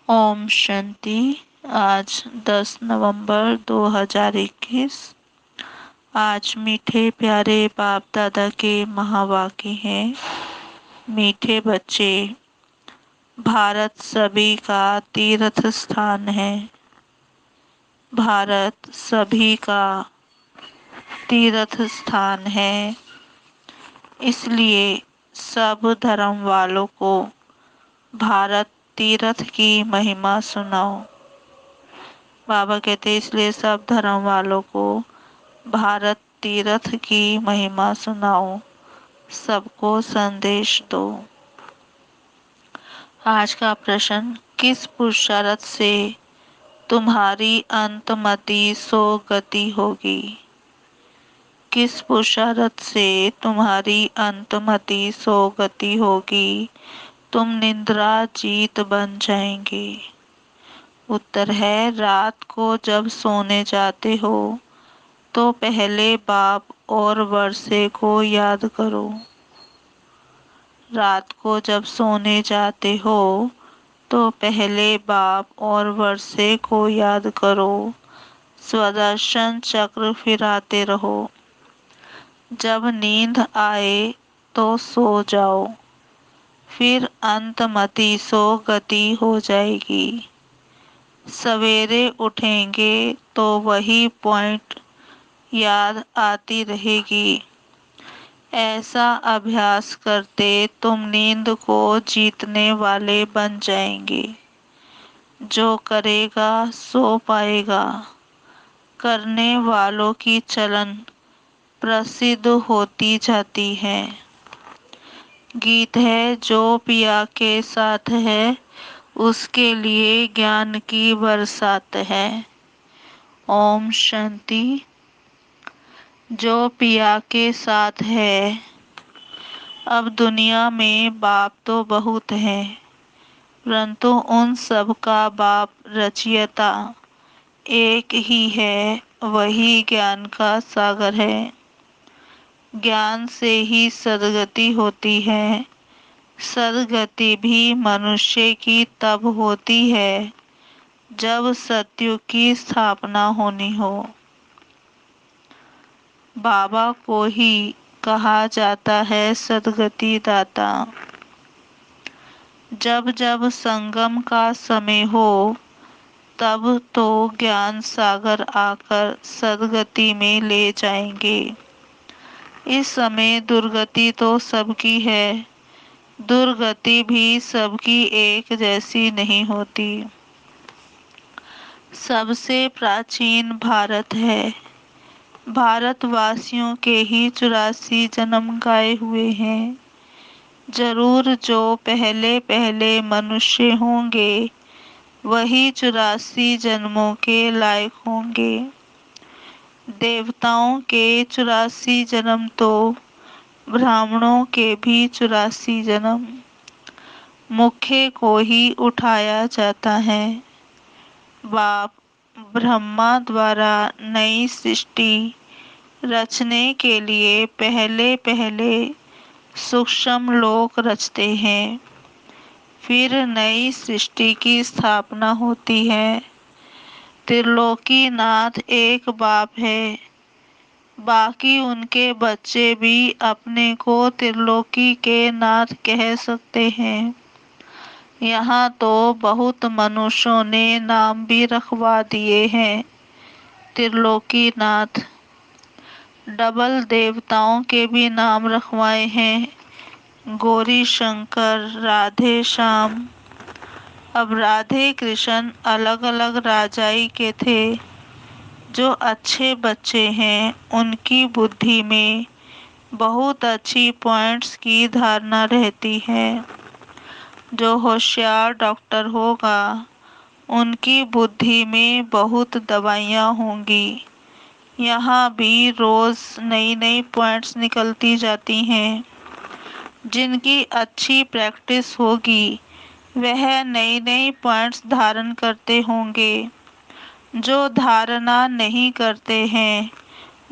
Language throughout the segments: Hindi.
ओम शांति। आज 10 नवंबर 2021। आज मीठे प्यारे बाप दादा के महावाक्य हैं। मीठे बच्चे, भारत सभी का तीर्थ स्थान है। भारत सभी का तीर्थ स्थान है, इसलिए सब धर्म वालों को भारत तीर्थ की महिमा सुनाओ। बाबा कहते इसलिए सब धर्म वालों को भारत तीर्थ की महिमा सुनाओ, सबको संदेश दो। आज का प्रश्न, किस पुरुषार्थ से तुम्हारी अंतमति सो गति होगी? किस पुरुषार्थ से तुम्हारी अंतमति सो गति होगी? तुम निद्रा जीत बन जाएंगे। उत्तर है, रात को जब सोने जाते हो तो पहले बाप और वर्षे को याद करो। रात को जब सोने जाते हो तो पहले बाप और वर्षे को याद करो। स्वदर्शन चक्र फिराते रहो। जब नींद आए तो सो जाओ, फिर अंतमति सो गति हो जाएगी। सवेरे उठेंगे तो वही पॉइंट याद आती रहेगी। ऐसा अभ्यास करते तुम नींद को जीतने वाले बन जाएंगे। जो करेगा सो पाएगा। करने वालों की चलन प्रसिद्ध होती जाती है। गीत है, जो पिया के साथ है उसके लिए ज्ञान की बरसात है। ओम शांति। जो पिया के साथ है। अब दुनिया में बाप तो बहुत हैं, परंतु उन सब का बाप रचयिता एक ही है, वही ज्ञान का सागर है। ज्ञान से ही सद्गति होती है। सद्गति भी मनुष्य की तब होती है जब सत्युग की स्थापना होनी हो। बाबा को ही कहा जाता है सद्गति दाता। जब जब संगम का समय हो तब तो ज्ञान सागर आकर सद्गति में ले जाएंगे। इस समय दुर्गति तो सबकी है, दुर्गति भी सबकी एक जैसी नहीं होती। सबसे प्राचीन भारत है। भारतवासियों के ही 84 जन्म गाए हुए हैं। जरूर जो पहले पहले मनुष्य होंगे वही 84 जन्मों के लायक होंगे। देवताओं के 84 जन्म तो ब्राह्मणों के भी 84 जन्म। मुख्य को ही उठाया जाता है। बाप ब्रह्मा द्वारा नई सृष्टि रचने के लिए पहले पहले सूक्ष्म लोक रचते हैं, फिर नई सृष्टि की स्थापना होती है। त्रिलोकीनाथ एक बाप है, बाकी उनके बच्चे भी अपने को त्रिलोकी के नाथ कह सकते हैं। यहाँ तो बहुत मनुष्यों ने नाम भी रखवा दिए हैं त्रिलोकीनाथ। डबल देवताओं के भी नाम रखवाए हैं, गौरी शंकर, राधे श्याम। अब राधे कृष्ण अलग अलग राजाई के थे। जो अच्छे बच्चे हैं उनकी बुद्धि में बहुत अच्छी पॉइंट्स की धारणा रहती है। जो होशियार डॉक्टर होगा उनकी बुद्धि में बहुत दवाइयाँ होंगी। यहाँ भी रोज नई नई पॉइंट्स निकलती जाती हैं। जिनकी अच्छी प्रैक्टिस होगी वह नई नई पॉइंट्स धारण करते होंगे। जो धारणा नहीं करते हैं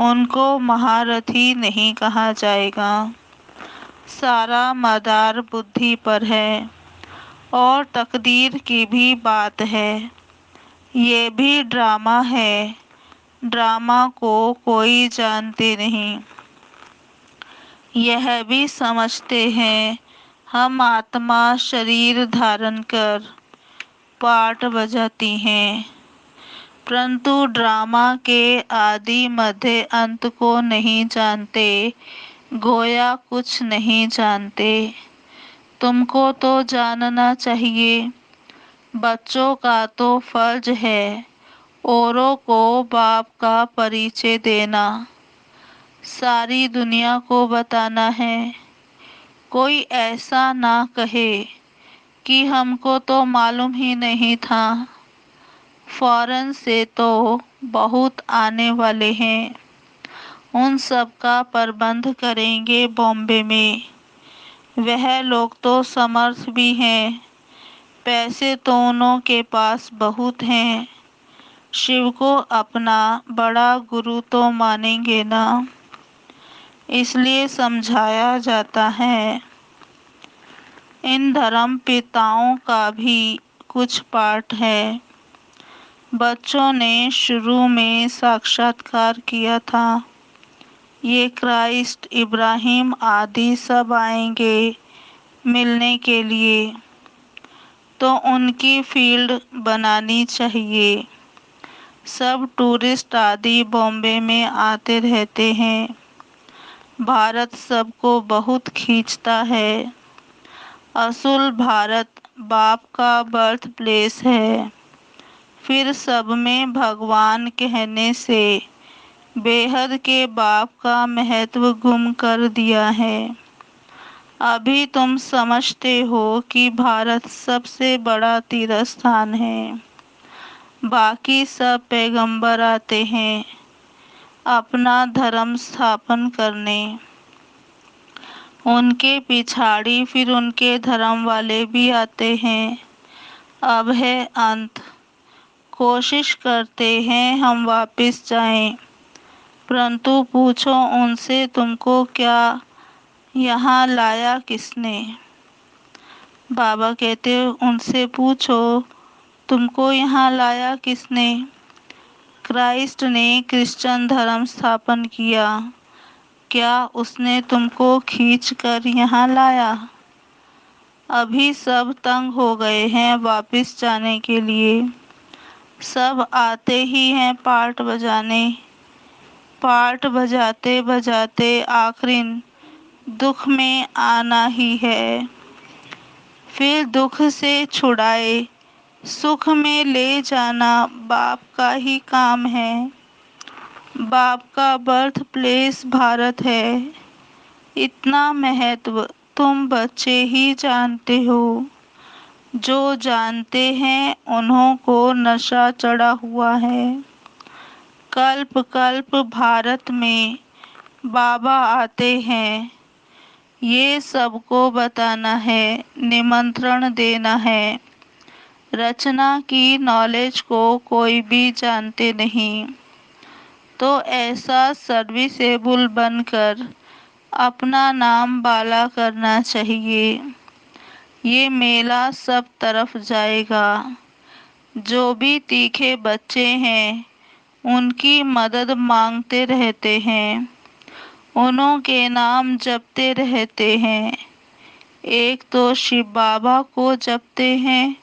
उनको महारथी नहीं कहा जाएगा। सारा मदार बुद्धि पर है और तकदीर की भी बात है। ये भी ड्रामा है, ड्रामा को कोई जानते नहीं। यह भी समझते हैं हम आत्मा शरीर धारण कर पाठ बजाती हैं, परंतु ड्रामा के आदि मध्य अंत को नहीं जानते, गोया कुछ नहीं जानते। तुमको तो जानना चाहिए। बच्चों का तो फर्ज है औरों को बाप का परिचय देना, सारी दुनिया को बताना है। कोई ऐसा ना कहे कि हमको तो मालूम ही नहीं था। फॉरेन से तो बहुत आने वाले हैं, उन सब का प्रबंध करेंगे बॉम्बे में। वह लोग तो समर्थ भी हैं, पैसे तो उनों के पास बहुत हैं। शिव को अपना बड़ा गुरु तो मानेंगे ना, इसलिए समझाया जाता है। इन धर्म पिताओं का भी कुछ पाठ है। बच्चों ने शुरू में साक्षात्कार किया था, ये क्राइस्ट इब्राहिम आदि सब आएंगे मिलने के लिए, तो उनकी फील्ड बनानी चाहिए। सब टूरिस्ट आदि बॉम्बे में आते रहते हैं। भारत सबको बहुत खींचता है। असूल भारत बाप का बर्थ प्लेस है। फिर सब में भगवान कहने से बेहद के बाप का महत्व गुम कर दिया है। अभी तुम समझते हो कि भारत सबसे बड़ा तीर्थ स्थान है। बाकी सब पैगंबर आते हैं अपना धर्म स्थापन करने, उनके पिछाड़ी फिर उनके धर्म वाले भी आते हैं। अब है अंत। कोशिश करते हैं हम वापस जाएं, परंतु पूछो उनसे तुमको क्या यहाँ लाया किसने। बाबा कहते उनसे पूछो तुमको यहाँ लाया किसने। क्राइस्ट ने क्रिश्चियन धर्म स्थापन किया, क्या उसने तुमको खींच कर यहाँ लाया। अभी सब तंग हो गए हैं वापस जाने के लिए। सब आते ही हैं पार्ट बजाने, पार्ट बजाते बजाते आखिर दुख में आना ही है। फिर दुख से छुड़ाए सुख में ले जाना बाप का ही काम है। बाप का बर्थ प्लेस भारत है। इतना महत्व तुम बच्चे ही जानते हो। जो जानते हैं उन्हों को नशा चढ़ा हुआ है। कल्प कल्प भारत में बाबा आते हैं, ये सबको बताना है, निमंत्रण देना है। रचना की नॉलेज को कोई भी जानते नहीं, तो ऐसा सर्विसेबल बनकर अपना नाम बाला करना चाहिए। ये मेला सब तरफ जाएगा। जो भी तीखे बच्चे हैं उनकी मदद मांगते रहते हैं, उन्हों के नाम जपते रहते हैं। एक तो शिव बाबा को जपते हैं,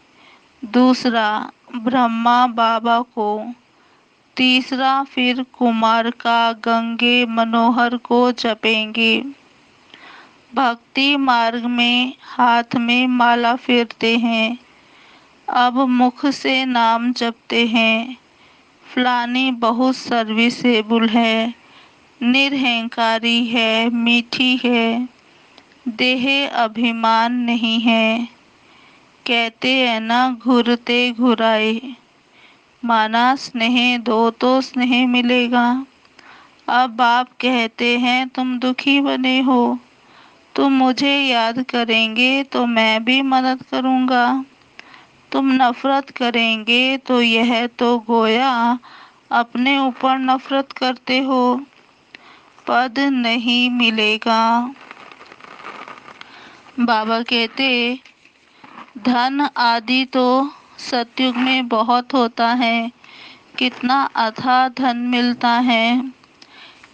दूसरा ब्रह्मा बाबा को, तीसरा फिर कुमार का गंगे मनोहर को जपेंगे। भक्ति मार्ग में हाथ में माला फेरते हैं, अब मुख से नाम जपते हैं। फलानी बहुत सर्विसेबल है, निरहंकारी है, मीठी है, देह अभिमान नहीं है। कहते हैं ना घुरते घुराए, माना स्नेह दो तो स्नेह मिलेगा। अब बाप कहते हैं तुम दुखी बने हो, तुम मुझे याद करेंगे तो मैं भी मदद करूँगा। तुम नफरत करेंगे तो यह तो गोया अपने ऊपर नफरत करते हो, पद नहीं मिलेगा। बाबा कहते धन आदि तो सतयुग में बहुत होता है, कितना अथाह धन मिलता है।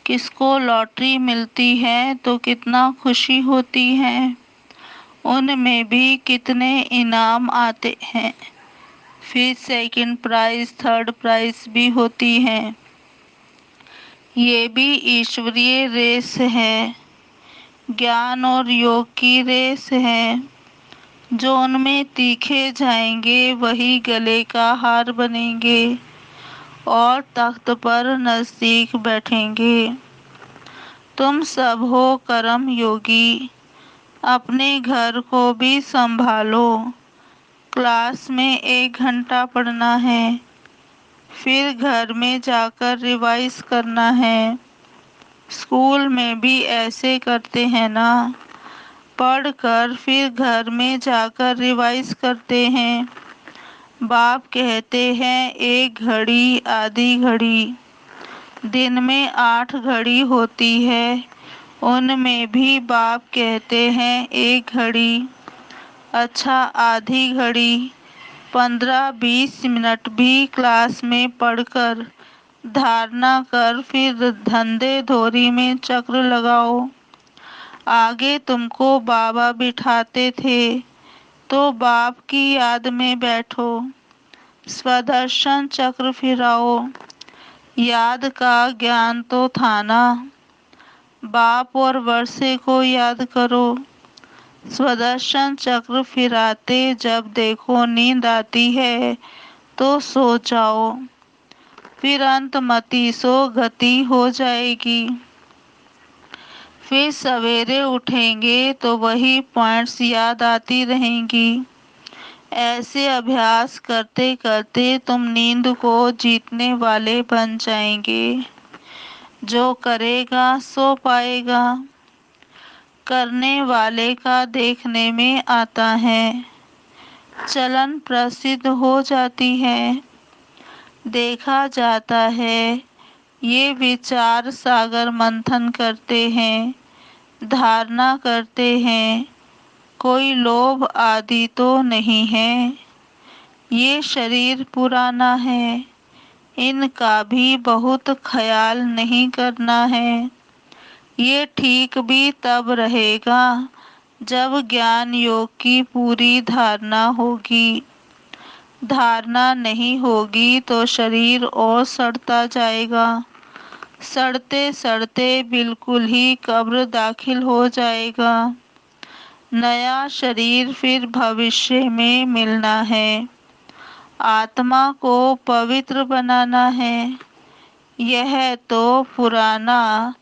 किसको लॉटरी मिलती है तो कितना खुशी होती है। उनमें भी कितने इनाम आते हैं, फिर सेकंड प्राइज थर्ड प्राइज भी होती है। ये भी ईश्वरीय रेस है, ज्ञान और योग की रेस है। जो उनमें तीखे जाएंगे वही गले का हार बनेंगे और तख्त पर नजदीक बैठेंगे। तुम सब हो कर्म योगी, अपने घर को भी संभालो। क्लास में 1 घंटा पढ़ना है, फिर घर में जाकर रिवाइज करना है। स्कूल में भी ऐसे करते हैं ना, पढ़कर फिर घर में जाकर रिवाइज करते हैं। बाप कहते हैं 1 घड़ी आधी घड़ी, दिन में 8 घड़ी होती है, उनमें भी बाप कहते हैं 1 घड़ी। अच्छा, आधी घड़ी 15-20 मिनट भी क्लास में पढ़कर धारणा कर फिर धंधे धोरी में चक्र लगाओ। आगे तुमको बाबा बिठाते थे तो बाप की याद में बैठो, स्वदर्शन चक्र फिराओ। याद का ज्ञान तो था ना, बाप और वर्षे को याद करो। स्वदर्शन चक्र फिराते जब देखो नींद आती है तो सो जाओ, फिर अंतमति सो गति हो जाएगी। फिर सवेरे उठेंगे तो वही पॉइंट्स याद आती रहेंगी। ऐसे अभ्यास करते करते तुम नींद को जीतने वाले बन जाएंगे। जो करेगा सो पाएगा, करने वाले का देखने में आता है। चलन प्रसिद्ध हो जाती है, देखा जाता है। ये विचार सागर मंथन करते हैं, धारणा करते हैं। कोई लोभ आदि तो नहीं है। ये शरीर पुराना है, इनका भी बहुत ख्याल नहीं करना है। ये ठीक भी तब रहेगा जब ज्ञान योग की पूरी धारणा होगी। धारणा नहीं होगी तो शरीर और सड़ता जाएगा, सड़ते सड़ते बिल्कुल ही कब्र दाखिल हो जाएगा। नया शरीर फिर भविष्य में मिलना है। आत्मा को पवित्र बनाना है। यह तो पुराना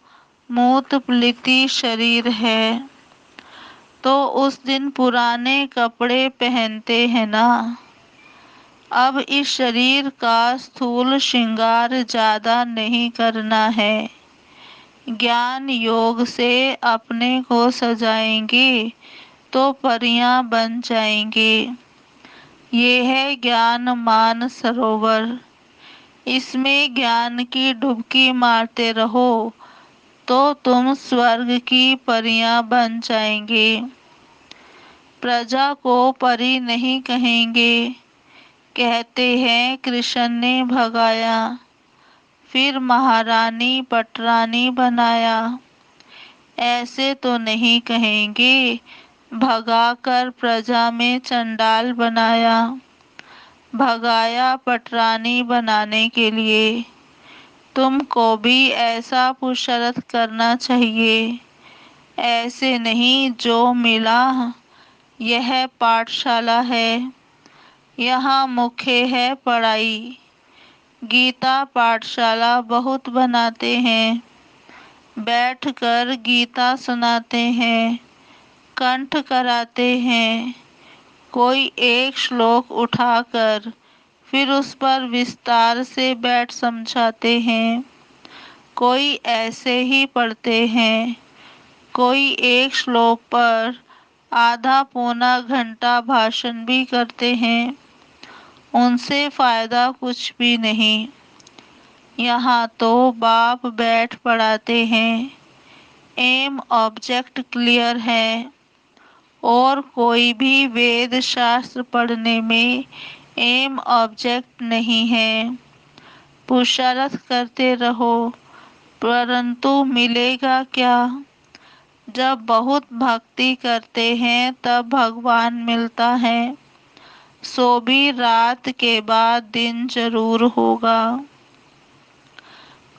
मूत प्लीति शरीर है, तो उस दिन पुराने कपड़े पहनते हैं ना। अब इस शरीर का स्थूल श्रृंगार ज्यादा नहीं करना है। ज्ञान योग से अपने को सजाएंगे तो परियां बन जाएंगे। ये है ज्ञान मान सरोवर, इसमें ज्ञान की डुबकी मारते रहो तो तुम स्वर्ग की परियां बन जाएंगे। प्रजा को परी नहीं कहेंगे, कहते हैं कृष्ण ने भगाया, फिर महारानी पटरानी बनाया। ऐसे तो नहीं कहेंगे, भगाकर प्रजा में चंडाल बनाया। भगाया पटरानी बनाने के लिए। तुमको भी ऐसा पुरुषार्थ करना चाहिए। ऐसे नहीं जो मिला। यह पाठशाला है, यहाँ मुख्य है पढ़ाई। गीता पाठशाला बहुत बनाते हैं, बैठकर गीता सुनाते हैं, कंठ कराते हैं। कोई एक श्लोक उठाकर फिर उस पर विस्तार से बैठ समझाते हैं। कोई ऐसे ही पढ़ते हैं। कोई एक श्लोक पर आधा पौना घंटा भाषण भी करते हैं। उनसे फायदा कुछ भी नहीं। यहाँ तो बाप बैठ पढ़ाते हैं। एम ऑब्जेक्ट क्लियर है, और कोई भी वेद शास्त्र पढ़ने में एम ऑब्जेक्ट नहीं है। पुरुषार्थ करते रहो, परंतु मिलेगा क्या? जब बहुत भक्ति करते हैं तब भगवान मिलता है। सो भी रात के बाद दिन जरूर होगा।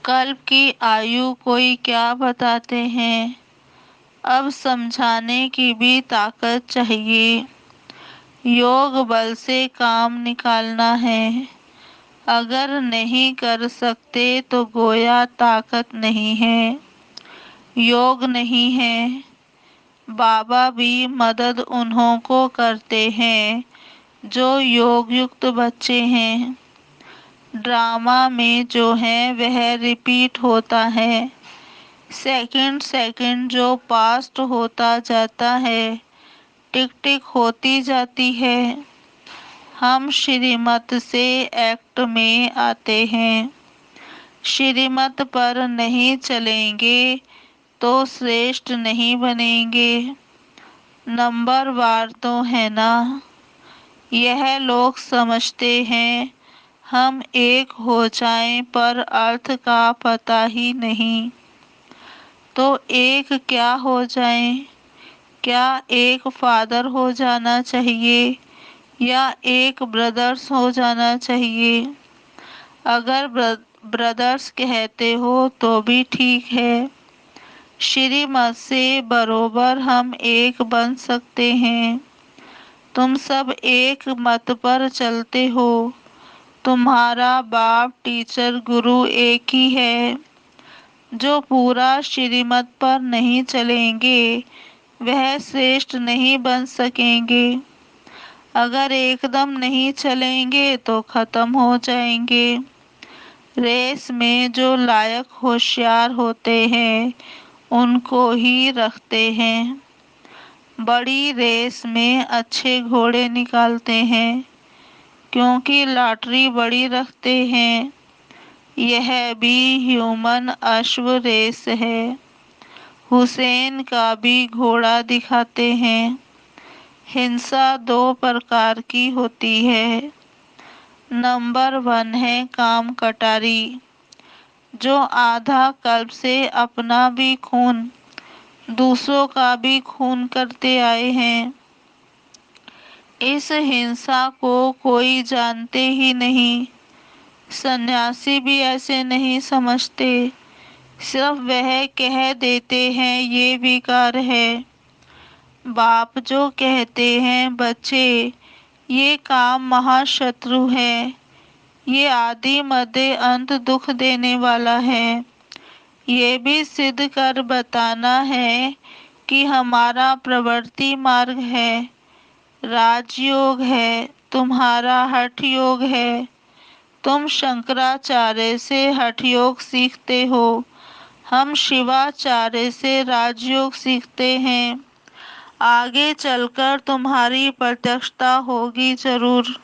कल्प की आयु कोई क्या बताते हैं, अब समझाने की भी ताकत चाहिए। योग बल से काम निकालना है, अगर नहीं कर सकते तो गोया ताकत नहीं है, योग नहीं है। बाबा भी मदद उन्हों को करते हैं जो योग युक्त बच्चे हैं। ड्रामा में जो है वह रिपीट होता है। सेकंड सेकंड जो पास्ट होता जाता है, टिक टिक होती जाती है। हम श्रीमत से एक्ट में आते हैं। श्रीमत पर नहीं चलेंगे तो श्रेष्ठ नहीं बनेंगे। नंबर वार तो है ना। यह लोग समझते हैं हम एक हो जाएं, पर अर्थ का पता ही नहीं। तो एक क्या हो जाएं? क्या एक फादर हो जाना चाहिए या एक ब्रदर्स हो जाना चाहिए? अगर ब्रदर्स कहते हो तो भी ठीक है। श्रीमत से बरोबर हम एक बन सकते हैं। तुम सब एक मत पर चलते हो। तुम्हारा बाप टीचर गुरु एक ही है। जो पूरा श्रीमत पर नहीं चलेंगे वह श्रेष्ठ नहीं बन सकेंगे। अगर एकदम नहीं चलेंगे तो खत्म हो जाएंगे। रेस में जो लायक होशियार होते हैं उनको ही रखते हैं। बड़ी रेस में अच्छे घोड़े निकालते हैं, क्योंकि लॉटरी बड़ी रखते हैं। यह भी ह्यूमन अश्व रेस है। हुसैन का भी घोड़ा दिखाते हैं। हिंसा दो प्रकार की होती है। नंबर 1 है काम कटारी, जो आधा कल्प से अपना भी खून, दूसरों का भी खून करते आए हैं। इस हिंसा को कोई जानते ही नहीं। सन्यासी भी ऐसे नहीं समझते, सिर्फ वह कह देते हैं ये विकार है। बाप जो कहते हैं बच्चे ये काम महाशत्रु है, ये आदि मध्य अंत दुख देने वाला है। ये भी सिद्ध कर बताना है कि हमारा प्रवृत्ति मार्ग है, राजयोग है, तुम्हारा हठ योग है। तुम शंकराचार्य से हठ योग सीखते हो, हम शिवाचार्य से राजयोग सीखते हैं। आगे चलकर तुम्हारी प्रत्यक्षता होगी जरूर।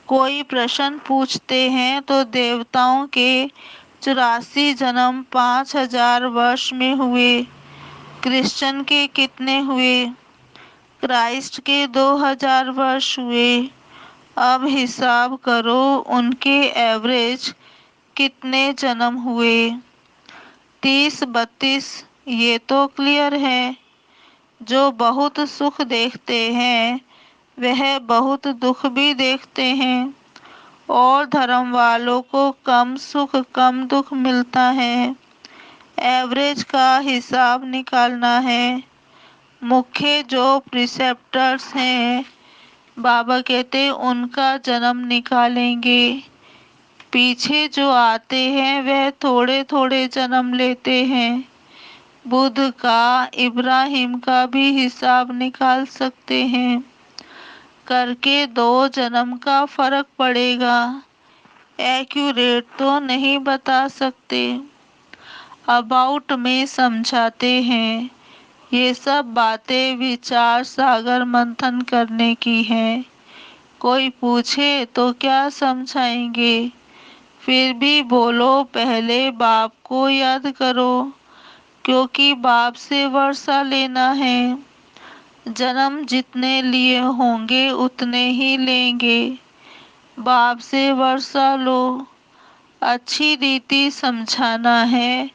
कोई प्रश्न पूछते हैं तो देवताओं के 84 जन्म 5000 वर्ष में हुए, क्रिश्चियन के कितने हुए? क्राइस्ट के 2000 वर्ष हुए। अब हिसाब करो उनके एवरेज कितने जन्म हुए? 30-32। ये तो क्लियर है। जो बहुत सुख देखते हैं वह बहुत दुख भी देखते हैं, और धर्म वालों को कम सुख कम दुख मिलता है। एवरेज का हिसाब निकालना है। मुख्य जो प्रिसेप्टर्स हैं बाबा कहते उनका जन्म निकालेंगे। पीछे जो आते हैं वह थोड़े थोड़े जन्म लेते हैं। बुद्ध का, इब्राहिम का भी हिसाब निकाल सकते हैं। करके 2 जन्म का फर्क पड़ेगा। एक्यूरेट तो नहीं बता सकते। अबाउट में समझाते हैं। ये सब बातें विचार सागर मंथन करने की हैं। कोई पूछे तो क्या समझाएंगे? फिर भी बोलो पहले बाप को याद करो, क्योंकि बाप से वर्षा लेना है। जन्म जितने लिए होंगे उतने ही लेंगे। बाप से वर्षा लो, अच्छी रीति समझाना है,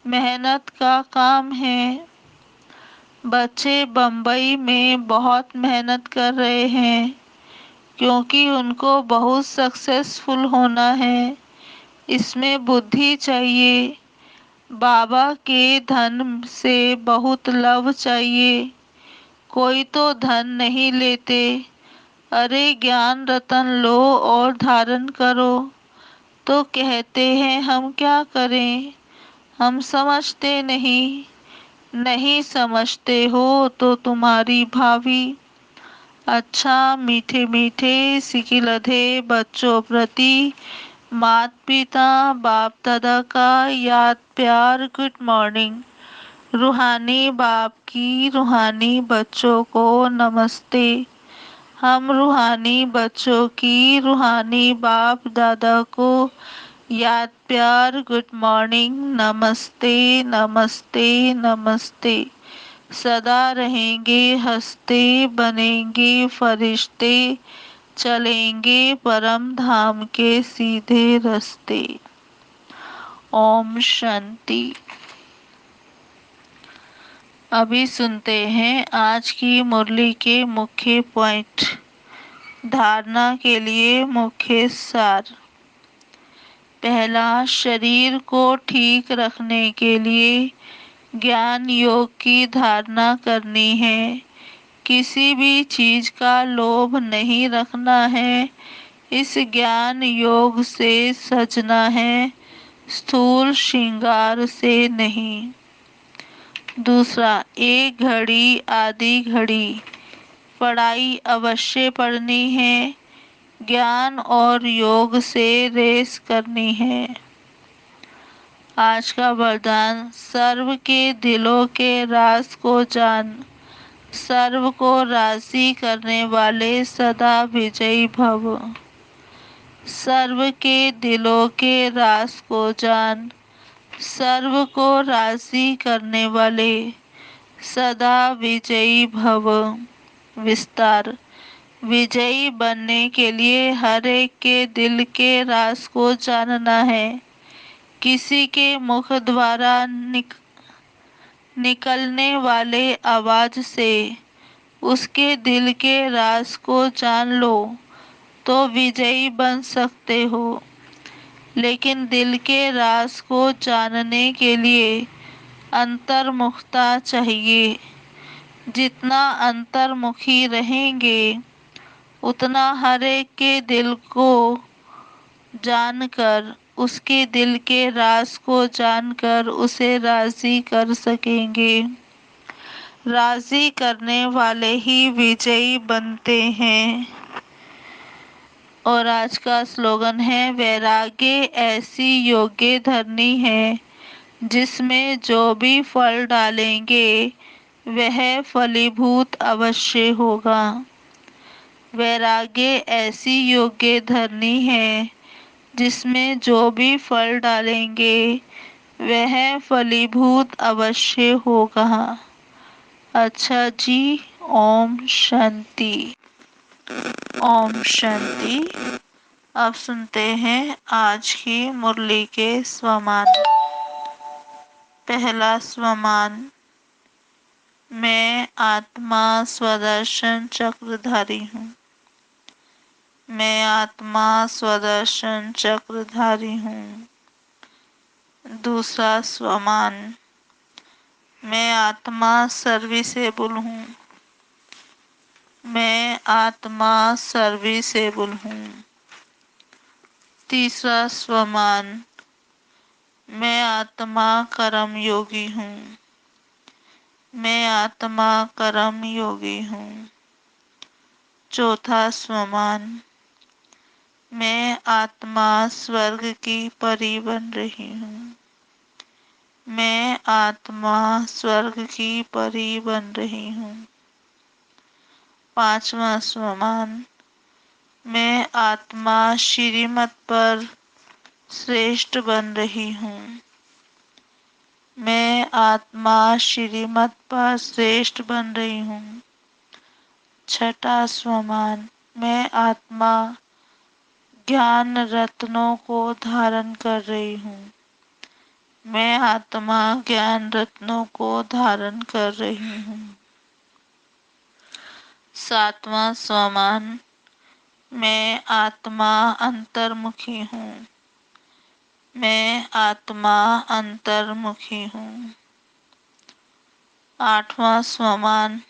मेहनत का काम है। बच्चे बम्बई में बहुत मेहनत कर रहे हैं क्योंकि उनको बहुत सक्सेसफुल होना है। इसमें बुद्धि चाहिए। बाबा के धन से बहुत लव चाहिए। कोई तो धन नहीं लेते। अरे ज्ञान रतन लो और धारण करो, तो कहते हैं हम क्या करें, हम समझते नहीं। नहीं समझते हो तो तुम्हारी भाभी। अच्छा मीठे मीठे सिकिलधे बच्चों प्रति मात पिता बाप दादा का याद प्यार गुड मॉर्निंग। रूहानी बाप की रूहानी बच्चों को नमस्ते। हम रूहानी बच्चों की रूहानी बाप दादा को याद प्यार गुड मॉर्निंग नमस्ते नमस्ते नमस्ते। सदा रहेंगे हंसते बनेंगे फरिश्ते, चलेंगे परम धाम के सीधे रास्ते। ओम शांति। अभी सुनते हैं आज की मुरली के मुख्य पॉइंट। धारणा के लिए मुख्य सार। पहला, शरीर को ठीक रखने के लिए ज्ञान योग की धारणा करनी है। किसी भी चीज का लोभ नहीं रखना है। इस ज्ञान योग से सजना है, स्थूल श्रृंगार से नहीं। दूसरा, एक घड़ी आधी घड़ी पढ़ाई अवश्य पढ़नी है। ज्ञान और योग से रेस करनी है। आज का वरदान, सर्व के दिलों के राज को जान, सर्व को राजी करने वाले सदा विजयी भव। सर्व के दिलों के राज को जान, सर्व को राजी करने वाले सदा विजयी भव। विस्तार, विजयी बनने के लिए हर एक के दिल के राज को जानना है। किसी के मुख द्वारा निकलने वाले आवाज से उसके दिल के राज को जान लो तो विजयी बन सकते हो। लेकिन दिल के राज को जानने के लिए अंतर्मुखता चाहिए। जितना अंतर्मुखी रहेंगे उतना हर एक के दिल को जानकर, उसके दिल के राज को जानकर उसे राजी कर सकेंगे। राजी करने वाले ही विजयी बनते हैं। और आज का स्लोगन है, वैराग्य ऐसी योग्य धरनी है जिसमें जो भी फल डालेंगे वह फलीभूत अवश्य होगा। वैराग्य ऐसी योग्य धरनी है जिसमें जो भी फल डालेंगे वह फलीभूत अवश्य होगा। अच्छा जी, ओम शांति। ओम शांति। अब सुनते हैं आज की मुरली के स्वमान। पहला स्वमान, मैं आत्मा स्वदर्शन चक्रधारी हूँ। मैं आत्मा स्वदर्शन चक्रधारी हूँ। दूसरा स्वमान, मैं आत्मा सर्विसेबल हूँ। मैं आत्मा सर्विसेबल हूँ। तीसरा स्वमान, मैं आत्मा कर्म योगी हूँ। मैं आत्मा कर्म योगी हूँ। चौथा स्वमान, मैं आत्मा स्वर्ग की परी बन रही हूँ। मैं आत्मा स्वर्ग की परी बन रही हूँ। पांचवा स्वमान, मैं आत्मा श्रीमत पर श्रेष्ठ बन रही हूँ। मैं आत्मा श्रीमत पर श्रेष्ठ बन रही हूँ। छठा स्वमान, मैं आत्मा ज्ञान रत्नों को धारण कर रही हूँ। मैं आत्मा ज्ञान रत्नों को धारण कर रही हूँ। सातवां स्वमान, मैं आत्मा अंतर्मुखी हूँ। मैं आत्मा अंतर्मुखी हूँ। आठवां स्वमान,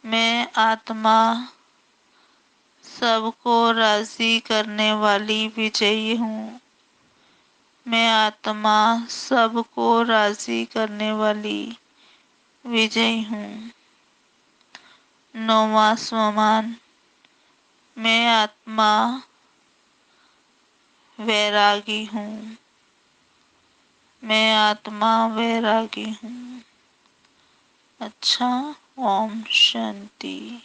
मैं आत्मा सबको राजी करने वाली विजयी हूँ। मैं आत्मा सबको राजी करने वाली विजयी हूँ। नौवां स्वमान, मैं आत्मा वैरागी हूँ। मैं आत्मा वैरागी हूँ। अच्छा, ओम शांति।